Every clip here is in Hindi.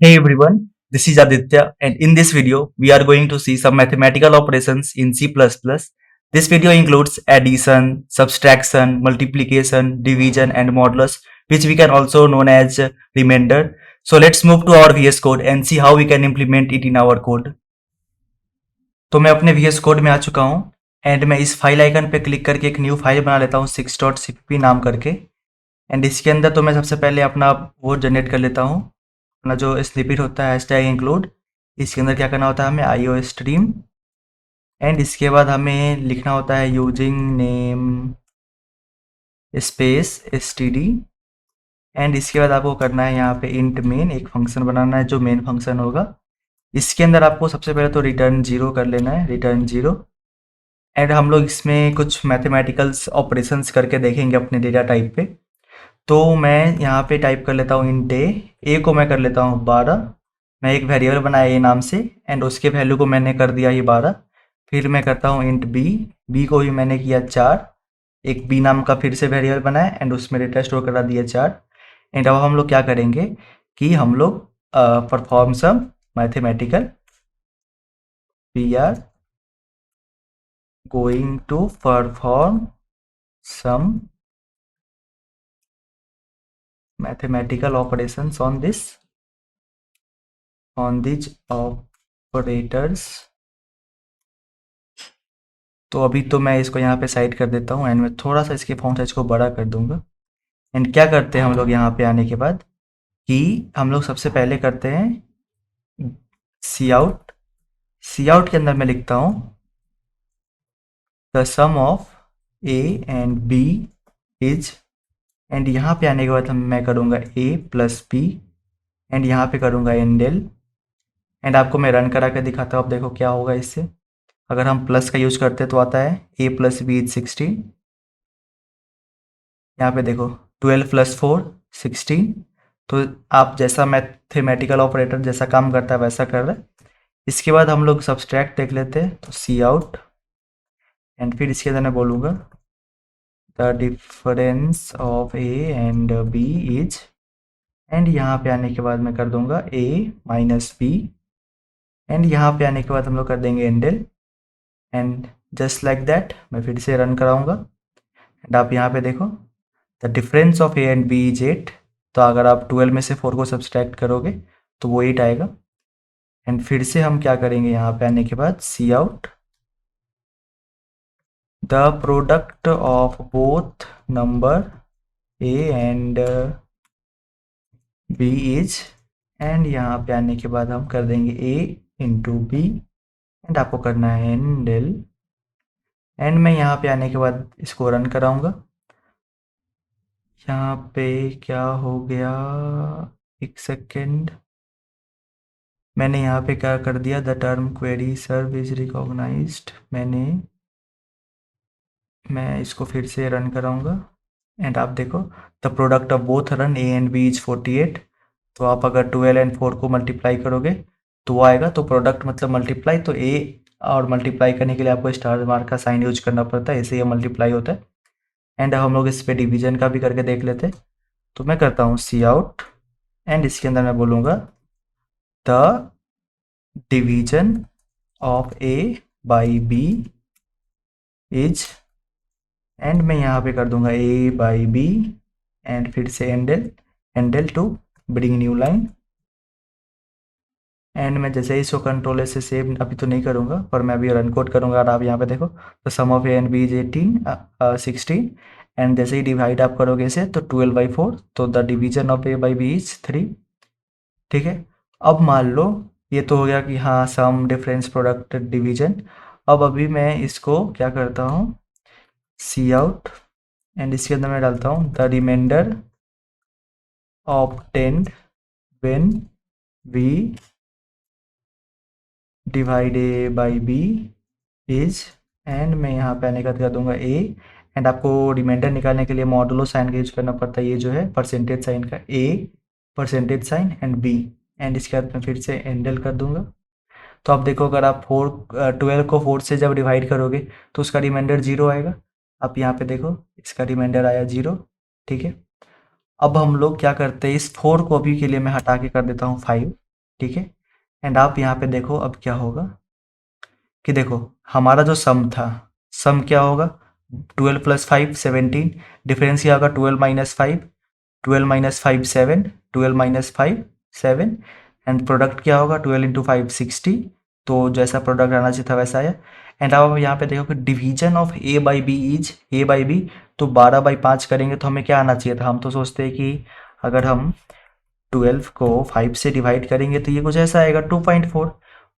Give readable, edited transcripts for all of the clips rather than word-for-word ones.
Hey everyone, this is Aditya, and in this video, we are going to see some mathematical operations in C++. This video includes addition, subtraction, multiplication, division, and modulus, which we can also known as remainder. So let's move to our VS Code and see how we can implement it in our code. तो मैं अपने VS Code में आ चुका हूँ एंड मैं इस फाइल आइकन पे क्लिक करके एक न्यू फाइल बना लेता हूँ 6.cpp नाम करके। एंड इसके अंदर तो मैं सबसे पहले अपना वो जनरेट कर लेता हूँ, अपना जो स्निपेट होता है हैशटैग इंक्लूड। इसके अंदर क्या करना होता है हमें आईओ स्ट्रीम, एंड इसके बाद हमें लिखना होता है using name space std। And इसके बाद आपको करना है यहाँ पे इंट मेन, एक फंक्शन बनाना है जो मेन फंक्शन होगा। इसके अंदर आपको सबसे पहले तो रिटर्न जीरो कर लेना है, रिटर्न जीरो। एंड हम लोग इसमें कुछ मैथमेटिकल्स ऑपरेशंस करके देखेंगे अपने डेटा टाइप पे। तो मैं यहाँ पे टाइप कर लेता हूँ इंट ए को मैं कर लेता हूँ 12। मैं एक वेरिएबल बनाया ए नाम से एंड उसके वैल्यू को मैंने कर दिया ये 12। फिर मैं करता हूँ इंट बी को भी मैंने किया 4। एक बी नाम का फिर से वेरिएबल बनाया एंड उसमें डेटा स्टोर करा दिया 4। एंड अब हम लोग क्या करेंगे कि हम लोग perform some mathematical, we are going to perform some mathematical operations on these operators। तो अभी तो मैं इसको यहाँ पे साइड कर देता हूँ एंड मैं थोड़ा सा इसके फॉन्ट साइज को बड़ा कर दूंगा। एंड क्या करते हैं हम लोग यहाँ पे आने के बाद कि हम लोग सबसे पहले करते हैं सी आउट। सी आउट के अंदर मैं लिखता हूँ the sum of A and B is, and यहाँ पे आने के बाद मैं करूँगा ए प्लस बी एंड यहाँ पे करूँगा एंडल। एंड आपको मैं रन करा के दिखाता हूँ, अब देखो क्या होगा इससे। अगर हम प्लस का यूज करते तो आता है ए प्लस बी इज 16। यहाँ पे देखो 12 प्लस 4 16। तो आप जैसा मैथमेटिकल ऑपरेटर जैसा काम करता है वैसा कर रहे हैं। इसके बाद हम लोग सब्सट्रैक्ट देख लेते हैं, तो सी आउट एंड फिर इसके अंदर मैं बोलूँगा the difference of A and B is, and यहाँ पे आने के बाद मैं कर दूंगा ए माइनस बी। एंड यहाँ पे आने के बाद हम लोग कर देंगे endl. And just like that मैं फिर से रन कराऊंगा एंड आप यहाँ पे देखो the difference of A and B is 8। तो अगर आप 12 में से 4 को सब्सट्रैक्ट करोगे तो वो 8 आएगा। एंड फिर से हम क्या करेंगे यहाँ पे आने के बाद see out the product of both number A and B is, and यहाँ पे आने के बाद हम कर देंगे ए इंटू बी एंड आपको करना है एंडल। एंड मैं यहाँ पे आने के बाद इसको रन कराऊंगा। यहाँ पे क्या हो गया, एक सेकेंड, मैंने यहाँ पे क्या कर दिया the term query serve is recognised. मैं इसको फिर से रन कराऊंगा एंड आप देखो the product of both run A and B is 48। तो आप अगर 12 एंड 4 को मल्टीप्लाई करोगे तो वो आएगा। तो प्रोडक्ट मतलब मल्टीप्लाई, तो ए और मल्टीप्लाई करने के लिए आपको स्टार मार्क का साइन यूज करना पड़ता है, ऐसे ये मल्टीप्लाई होता है। एंड हम लोग इस पे डिवीजन का भी करके देख लेते हैं। तो मैं करता हूँ सी आउट एंड इसके अंदर मैं बोलूँगा the division of A by B is, and मैं यहाँ पे कर दूंगा ए बाई बी एंड फिर से endl to bring new line. And मैं जैसे ही इसको कंट्रोल से सेव अभी तो नहीं करूँगा, पर मैं अभी रन कोड करूँगा। और आप यहाँ पे देखो तो sum of A and B is 16। And जैसे ही डिवाइड आप करोगे इसे तो 12/4, तो the division of A by B is 3। ठीक है, अब मान लो ये तो हो गया कि हाँ सम डिफरेंस प्रोडक्ट डिवीजन। अब अभी मैं इसको क्या करता हूँ सी आउट एंड इसके अंदर मैं डालता हूँ the remainder obtained when we divide A by B is, and मैं यहाँ पे आने का कर दूंगा ए। एंड आपको रिमाइंडर निकालने के लिए मॉडुलो साइन का यूज करना पड़ता है, ये जो है परसेंटेज साइन का A percentage sign and B. And इसके बाद मैं फिर से एंडल कर दूंगा। तो आप देखो अगर आप 12 को 4 से जब डिवाइड करोगे तो उसका रिमाइंडर 0 आएगा। आप यहाँ पे देखो इसका रिमाइंडर आया 0। ठीक है, अब हम लोग क्या करते हैं इस 4 को अभी के लिए मैं हटा के कर देता हूँ 5। ठीक है। एंड आप यहाँ पे देखो अब क्या होगा कि देखो हमारा जो सम था, सम क्या होगा 12 प्लस 5 17, डिफरेंस क्या होगा 12 minus 5, 12 minus 5 7, 12 minus 5 7, and product क्या होगा 12 इंटू 5 60। तो जैसा प्रोडक्ट आना चाहिए था वैसा आया। एंड अब आप यहाँ पे देखो कि division of A by B is A by B, तो 12/5 करेंगे तो हमें क्या आना चाहिए था, हम तो सोचते हैं कि अगर हम 12 को 5 से डिवाइड करेंगे तो ये कुछ ऐसा आएगा 2.4,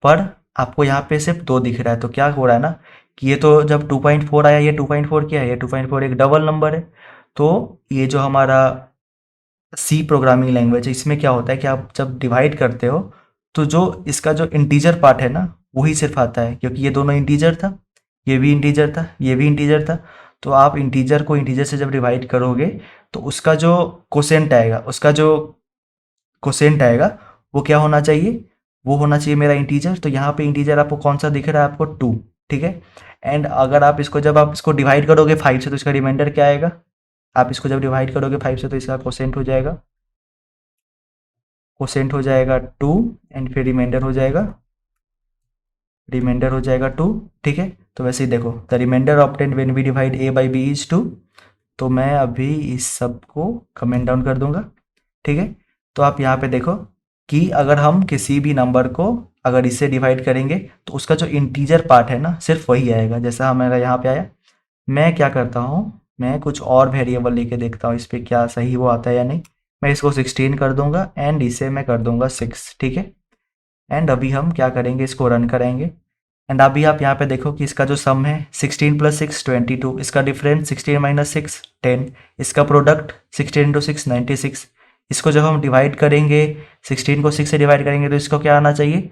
पर आपको यहाँ पे सिर्फ 2 दिख रहा है, तो क्या हो रहा है ना कि ये तो जब 2.4 आया, ये 2.4 क्या है, ये 2.4 एक डबल नंबर है। तो ये जो हमारा सी प्रोग्रामिंग लैंग्वेज है, इसमें क्या होता है कि आप जब डिवाइड करते हो तो जो इसका जो इंटीजर पार्ट है ना वही सिर्फ आता है, क्योंकि ये दोनों इंटीजर था, ये भी इंटीजर था, ये भी इंटीजर था। तो आप इंटीजर को इंटीजर से जब डिवाइड करोगे तो उसका जो कोसेंट आएगा, उसका जो कोसेंट आएगा वो क्या होना चाहिए, वो होना चाहिए मेरा इंटीजर। तो यहाँ पे इंटीजर आपको कौन सा दिख रहा है, आपको 2, ठीक है। एंड अगर आप इसको जब आप इसको डिवाइड करोगे 5 से तो इसका रिमाइंडर क्या आएगा, आप इसको जब डिवाइड करोगे 5 से तो इसका कोसेंट हो जाएगा, कोसेंट हो जाएगा 2, एंड फिर रिमाइंडर हो जाएगा 2, ठीक है। तो वैसे ही देखो the remainder obtained when we divide A by B is 2। तो मैं अभी इस सब को कमेंट डाउन कर दूंगा, ठीक है। तो आप यहाँ पे देखो कि अगर हम किसी भी नंबर को अगर इससे डिवाइड करेंगे तो उसका जो इंटीजर पार्ट है ना सिर्फ वही आएगा, जैसा हमारा यहाँ पे आया। मैं क्या करता हूँ, मैं कुछ और वेरिएबल लेके देखता हूँ इस पे क्या सही वो आता है या नहीं। मैं इसको 16 कर दूंगा एंड इसे मैं कर दूंगा 6, ठीक है। एंड अभी हम क्या करेंगे, इसको रन करेंगे। एंड अभी आप यहाँ पे देखो कि इसका जो सम है 16 प्लस 6 22, इसका डिफरेंस 16 माइनस 6 10, इसका प्रोडक्ट 16 इंटू 6 96। इसको जब हम डिवाइड करेंगे 16 को 6 से डिवाइड करेंगे तो इसको क्या आना चाहिए,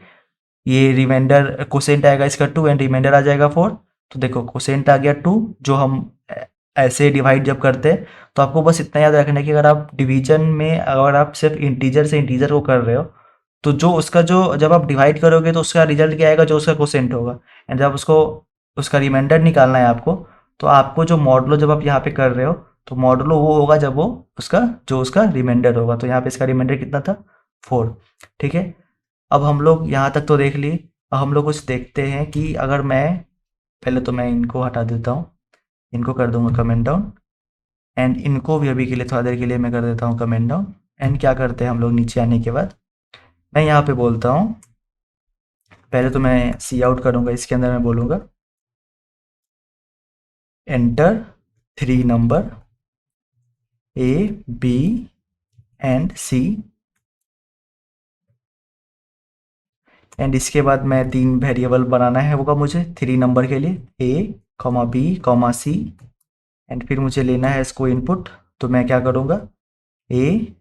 ये रिमाइंडर कोसेंट आएगा इसका 2 एंड रिमाइंडर आ जाएगा 4। तो देखो कोसेंट आ गया 2, जो हम ऐसे डिवाइड जब करते हैं तो आपको बस इतना याद रखना है कि अगर आप डिवीजन में अगर आप सिर्फ इंटीजर से इंटीजर को कर रहे हो तो जो उसका जो जब आप डिवाइड करोगे तो उसका रिजल्ट क्या आएगा, जो उसका कोसेंट होगा। एंड जब उसको उसका रिमाइंडर निकालना है आपको, तो आपको जो मॉडलो जब आप यहाँ पे कर रहे हो तो मॉडलो वो होगा जब वो उसका जो उसका रिमाइंडर होगा। तो यहाँ पे इसका रिमाइंडर कितना था 4, ठीक है। अब हम लोग यहाँ तक तो देख लिए। अब हम लोग कुछ देखते हैं कि अगर मैं पहले तो मैं इनको हटा देता हूँ, इनको कर दूंगा कमेंट डाउन, एंड इनको भी अभी के लिए थोड़ा देर के लिए मैं कर देता हूँ कमेंट डाउन। एंड क्या करते हैं हम लोग नीचे आने के बाद मैं यहाँ पे बोलता हूँ, पहले तो मैं सी आउट करूँगा, इसके अंदर मैं बोलूँगा enter 3 number A B and C, and इसके बाद मैं 3 वेरिएबल बनाना है होगा मुझे 3 नंबर के लिए, A comma B comma C. And फिर मुझे लेना है इसको इनपुट, तो मैं क्या करूँगा ए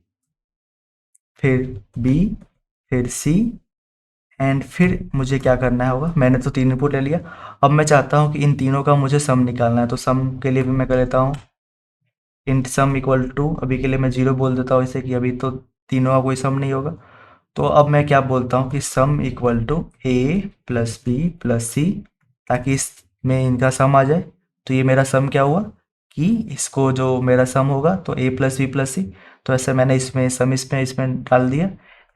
फिर बी फिर सी, एंड फिर मुझे क्या करना है होगा, मैंने तो 3 इनपुट ले लिया। अब मैं चाहता हूँ कि इन तीनों का मुझे सम निकालना है, तो सम के लिए भी मैं कर लेता हूँ इंट सम इक्वल टू, अभी के लिए मैं 0 बोल देता हूँ इसे कि अभी तो तीनों का कोई सम नहीं होगा। तो अब मैं क्या बोलता हूँ कि sum equal to A plus B plus C, ताकि इसमें इनका सम आ जाए। तो ये मेरा सम क्या हुआ कि इसको जो मेरा सम होगा तो ए प्लस बी प्लस सी, तो ऐसे मैंने इसमें सम इसमें डाल दिया।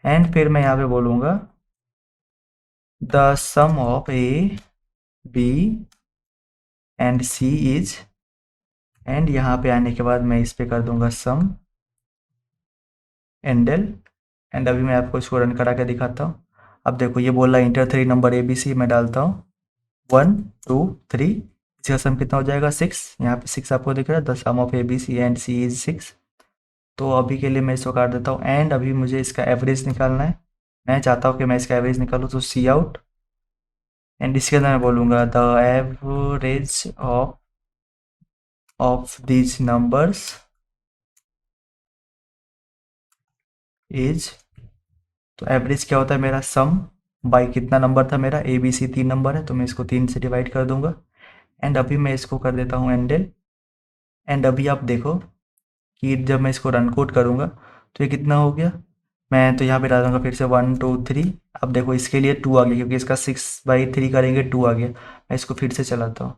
एंड फिर मैं यहाँ पे बोलूँगा the sum of A B and C is, and यहाँ पे आने के बाद मैं इस पे कर दूंगा सम एंडल। एंड अभी मैं आपको इसको रन करा के दिखाता हूँ। अब देखो ये बोल रहा है enter 3 number A B C, मैं डालता हूँ 1 2 3, इसका सम कितना हो जाएगा 6, यहाँ पे 6 आपको दिख रहा है, the sum of A B C and C is 6। तो अभी के लिए मैं इसको काट देता हूँ एंड अभी मुझे इसका एवरेज निकालना है। मैं चाहता हूँ कि मैं इसका एवरेज निकालूँ, तो सी आउट, एंड इसके अंदर मैं बोलूँगा the average of these numbers is, तो एवरेज क्या होता है मेरा सम बाई कितना नंबर था मेरा, ए बी सी 3 नंबर है तो मैं इसको 3 से डिवाइड कर दूंगा। एंड अभी मैं इसको कर देता हूँ एंडल। एंड अभी आप देखो कि जब मैं इसको रन कोड करूँगा तो ये कितना हो गया, मैं तो यहाँ पे डाल दूंगा फिर से 1 2 3। अब देखो इसके लिए 2 आ गया क्योंकि इसका 6/3 करेंगे 2 आ गया। मैं इसको फिर से चलाता हूँ,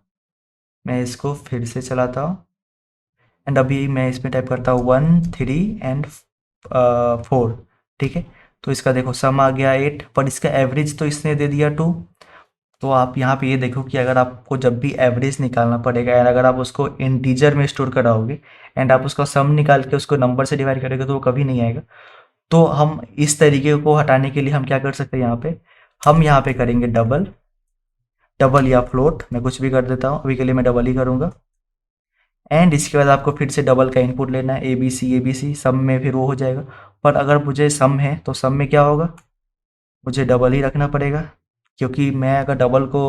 मैं इसको फिर से चलाता हूँ, एंड अभी मैं इसमें टाइप करता हूँ 1 3 एंड 4, ठीक है। तो इसका देखो सम आ गया 8, पर इसका एवरेज तो इसने दे दिया 2। तो आप यहाँ पे ये देखो कि अगर आपको जब भी एवरेज निकालना पड़ेगा एंड अगर आप उसको इंटीजर में स्टोर कराओगे एंड आप उसका सम निकाल के उसको नंबर से डिवाइड करोगे तो वो कभी नहीं आएगा। तो हम इस तरीके को हटाने के लिए हम क्या कर सकते हैं, यहाँ पे हम यहाँ पे करेंगे डबल, डबल या फ्लोट, मैं कुछ भी कर देता हूँ, अभी के लिए मैं डबल ही करूँगा। एंड इसके बाद आपको फिर से डबल का इनपुट लेना है, ए बी सी, सम में फिर वो हो जाएगा। पर अगर मुझे सम है तो सम में क्या होगा, मुझे डबल ही रखना पड़ेगा, क्योंकि मैं अगर डबल को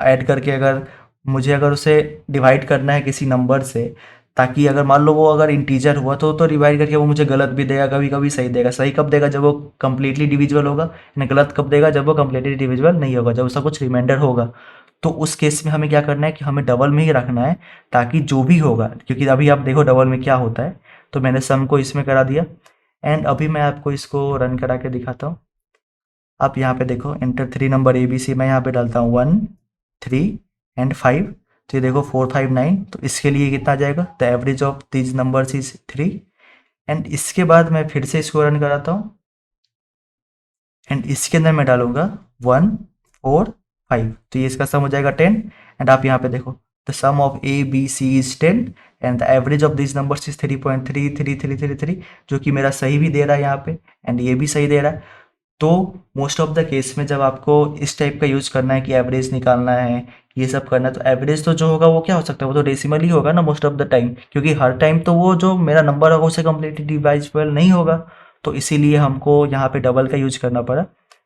ऐड करके अगर मुझे अगर उसे डिवाइड करना है किसी नंबर से, ताकि अगर मान लो वो अगर इंटीजर हुआ तो डिवाइड करके वो मुझे गलत भी देगा, कभी कभी सही देगा। सही कब देगा, जब वो कंप्लीटली डिविजिबल होगा, एंड गलत कब देगा, जब वो कंप्लीटली डिविजिबल नहीं होगा, जब उसका कुछ रिमाइंडर होगा। तो उस केस में हमें क्या करना है कि हमें डबल में ही रखना है, ताकि जो भी होगा, क्योंकि अभी आप देखो डबल में क्या होता है। तो मैंने सम को इसमें करा दिया एंड अभी मैं आपको इसको रन करा के दिखाता हूँ। आप यहाँ पे देखो enter 3 number A B C, मैं यहाँ पे डालता हूँ 1 3 एंड 5। तो ये देखो 4 5 9, तो इसके लिए कितना आ जाएगा, the average of these numbers is 3। And इसके बाद मैं फिर से इसको रन कराता हूँ एंड इसके अंदर मैं डालूंगा 1 4 5, तो ये इसका सम हो जाएगा 10। एंड आप यहाँ पे देखो the sum of A B C is 10 and the average of this numbers is 3.3333, जो कि मेरा सही भी दे रहा है यहाँ पे एंड ये भी सही दे रहा है। तो मोस्ट ऑफ द केस में जब आपको इस टाइप का यूज करना है कि एवरेज निकालना है, ये सब करना है, तो एवरेज तो जो होगा वो क्या हो सकता है, वो तो डेसिमल ही होगा ना मोस्ट ऑफ द टाइम, क्योंकि हर टाइम तो वो जो मेरा नंबर होगा उससे कम्प्लीटली डिवाइजिबल नहीं होगा। तो इसीलिए हमको यहाँ पे डबल का यूज करना पड़ा।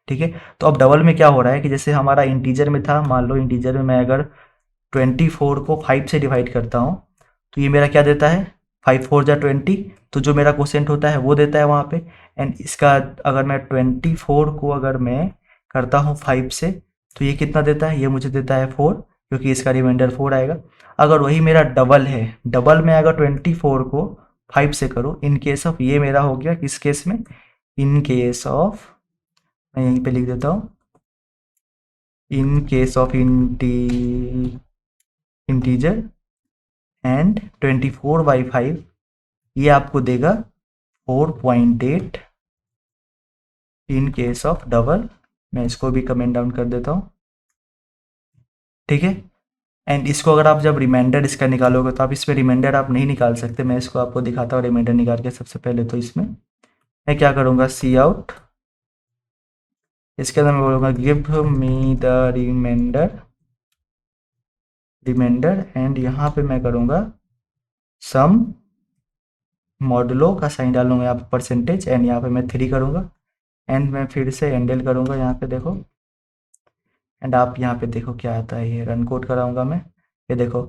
ठीक है, तो अब डबल में क्या हो रहा है कि जैसे हमारा इंटीजर में था, मान लो इंटीजर में मैं अगर 24 को 5 से डिवाइड करता हूँ, तो ये मेरा क्या देता है, 5 4 जा 20, तो जो मेरा क्वोशेंट होता है वो देता है वहाँ पे। एंड इसका अगर मैं 24 को अगर मैं करता हूँ 5 से, तो ये कितना देता है, ये मुझे देता है 4, क्योंकि इसका रिमाइंडर 4 आएगा। अगर वही मेरा डबल है, डबल में अगर 24 को 5 से करूँ, इन केस ऑफ, ये मेरा हो गया किस केस में, इन केस ऑफ, मैं यहीं पे लिख देता हूँ, in case of integer and 24/5, ये आपको देगा 4.8। इन केस ऑफ डबल, मैं इसको भी कमेंट डाउन कर देता हूँ। ठीक है, एंड इसको अगर आप जब रिमाइंडर इसका निकालोगे तो आप इसमें रिमाइंडर आप नहीं निकाल सकते, मैं इसको आपको दिखाता हूँ रिमाइंडर निकाल के। सबसे पहले तो इसमें मैं क्या करूँगा, सी आउट, इसके अंदर मैं बोलूँगा give me the reminder, reminder, and यहाँ पे मैं करूँगा सम मॉडुलो का साइन डालूंगा यहाँ पे परसेंटेज, एंड यहाँ पे मैं 3 करूँगा एंड मैं फिर से एंडल करूँगा यहाँ पे देखो। एंड आप यहाँ पे देखो क्या आता है, ये रन कोड कराऊंगा मैं। ये देखो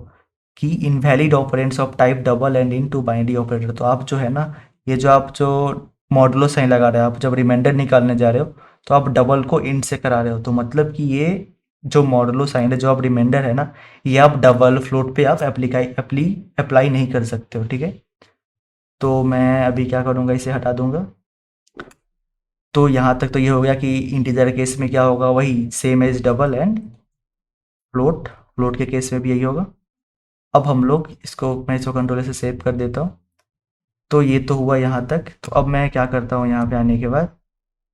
कि invalid operands of type double and int to binary operator. तो आप जो है ना, ये जो आप जो मॉडुलो साइन लगा रहे हो, आप जब रिमाइंडर निकालने जा रहे हो तो आप डबल को इन से करा रहे हो, तो मतलब कि ये जो मॉडुलो साइन है, जो आप रिमाइंडर है ना, ये आप डबल फ्लोट पे आप अप्लाई नहीं कर सकते हो। ठीक है, तो मैं अभी क्या करूँगा, इसे हटा दूंगा। तो यहाँ तक तो ये हो गया कि इंटीजर केस में क्या होगा, वही same as double and float, float के केस में भी यही होगा। अब हम लोग इसको, मैं इसको कंट्रोलर से सेव कर देता हूँ। तो ये तो हुआ यहाँ तक। तो अब मैं क्या करता हूँ, यहाँ पे आने के बाद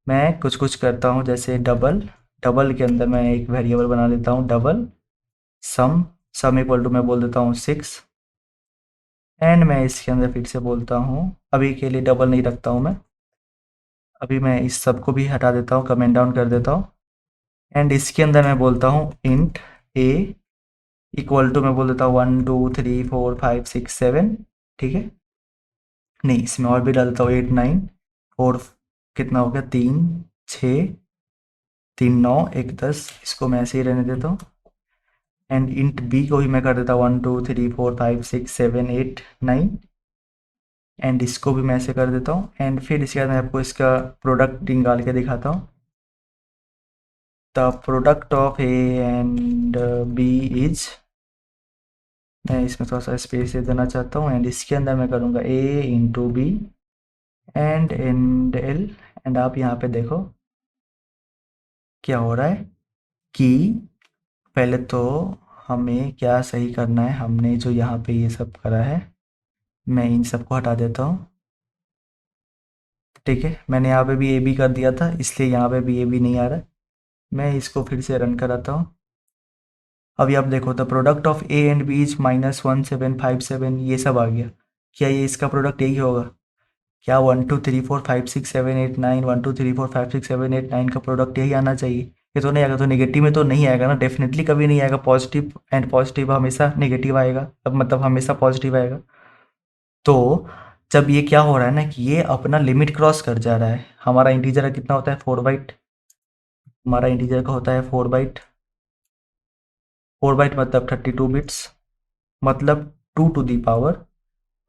मैं कुछ कुछ करता हूँ, जैसे डबल, डबल के अंदर मैं एक वेरिएबल बना लेता हूँ double sum, sum equal to मैं बोल देता हूँ 6, एंड मैं इसके अंदर फिर से बोलता हूँ, अभी के लिए डबल नहीं रखता हूँ मैं, अभी मैं इस सब को भी हटा देता हूँ, कमेंट डाउन कर देता हूँ। एंड इसके अंदर मैं बोलता हूँ इंट ए इक्वल टू, मैं बोल देता हूँ 1 2 3 4 5 6 7। ठीक है, नहीं इसमें और भी डाल देता हूँ 8 9 4, कितना हो गया, 3 6 3 9 1 10, इसको मैं ऐसे ही रहने देता हूँ। एंड इंट बी को भी मैं कर देता हूँ 1 2 3 4 5 6 7 8 9, एंड इसको भी मैं ऐसे कर देता हूँ। एंड फिर इसके बाद मैं आपको इसका प्रोडक्ट निकाल के दिखाता हूँ। The product of A and B is, मैं इसमें थोड़ा सा स्पेस दे देना चाहता हूँ, एंड इसके अंदर मैं करूँगा A into B and L. And आप यहाँ पे देखो क्या हो रहा है कि पहले तो हमें क्या सही करना है, हमने जो यहाँ पे ये सब करा है, मैं इन सबको हटा देता हूँ। ठीक है, मैंने यहाँ पे भी ए बी कर दिया था, इसलिए यहाँ पे भी ए बी नहीं आ रहा है। मैं इसको फिर से रन कराता हूँ। अभी आप देखो, the product of A and B is -1757, ये सब आ गया। क्या ये इसका प्रोडक्ट यही होगा? क्या 1 2 3 4 5 6 7 8 9 1 2 3 4 5 6 7 8 9 का प्रोडक्ट यही आना चाहिए? ये तो नहीं आएगा, तो नेगेटिव में तो नहीं आएगा ना, डेफिनेटली कभी नहीं आएगा। पॉजिटिव एंड पॉजिटिव हमेशा नेगेटिव आएगा, अब मतलब हमेशा पॉजिटिव आएगा। तो जब ये क्या हो रहा है ना कि ये अपना लिमिट क्रॉस कर जा रहा है। हमारा इंटीजर कितना होता है? 4 बाइट। हमारा इंटीजर का होता है 4 बाइट। 4 बाइट मतलब 32 बिट्स, मतलब 2 टू दी पावर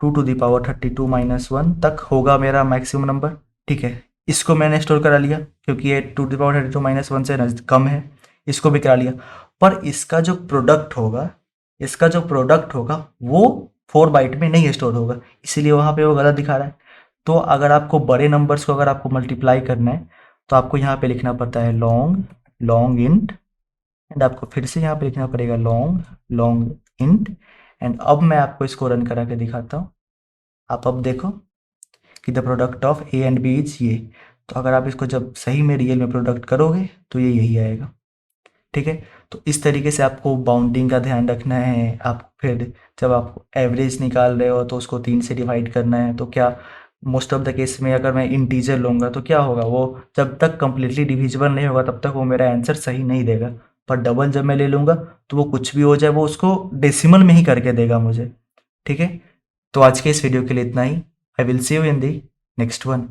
32 -1 तक होगा मेरा मैक्सिमम नंबर। ठीक है, इसको मैंने स्टोर करा लिया क्योंकि ये 2 टू दी पावर 32 -1 से कम है। इसको भी करा लिया, पर इसका जो प्रोडक्ट होगा वो 4 बाइट में नहीं स्टोर होगा, इसीलिए वहाँ पे वो गलत दिखा रहा है। तो अगर आपको बड़े नंबर्स को अगर आपको मल्टीप्लाई करना है तो आपको यहाँ पे लिखना पड़ता है लॉन्ग लॉन्ग इंट, एंड आपको फिर से यहाँ पे लिखना पड़ेगा लॉन्ग लॉन्ग इंट। एंड अब मैं आपको इसको रन करा के दिखाता हूँ। आप अब देखो कि the product of A and B is ये। तो अगर आप इसको जब सही में रियल में प्रोडक्ट करोगे तो ये यही आएगा। ठीक है, तो इस तरीके से आपको बाउंडिंग का ध्यान रखना है। आप फिर जब आप एवरेज निकाल रहे हो तो उसको 3 से डिवाइड करना है। तो क्या मोस्ट ऑफ द केस में अगर मैं इंटीजर लूँगा तो क्या होगा, वो जब तक कंप्लीटली डिविजिबल नहीं होगा तब तक वो मेरा आंसर सही नहीं देगा। पर डबल जब मैं ले लूँगा तो वो कुछ भी हो जाए वो उसको डेसिमल में ही करके देगा मुझे। ठीक है, तो आज के इस वीडियो के लिए इतना ही। I will see you in the next one.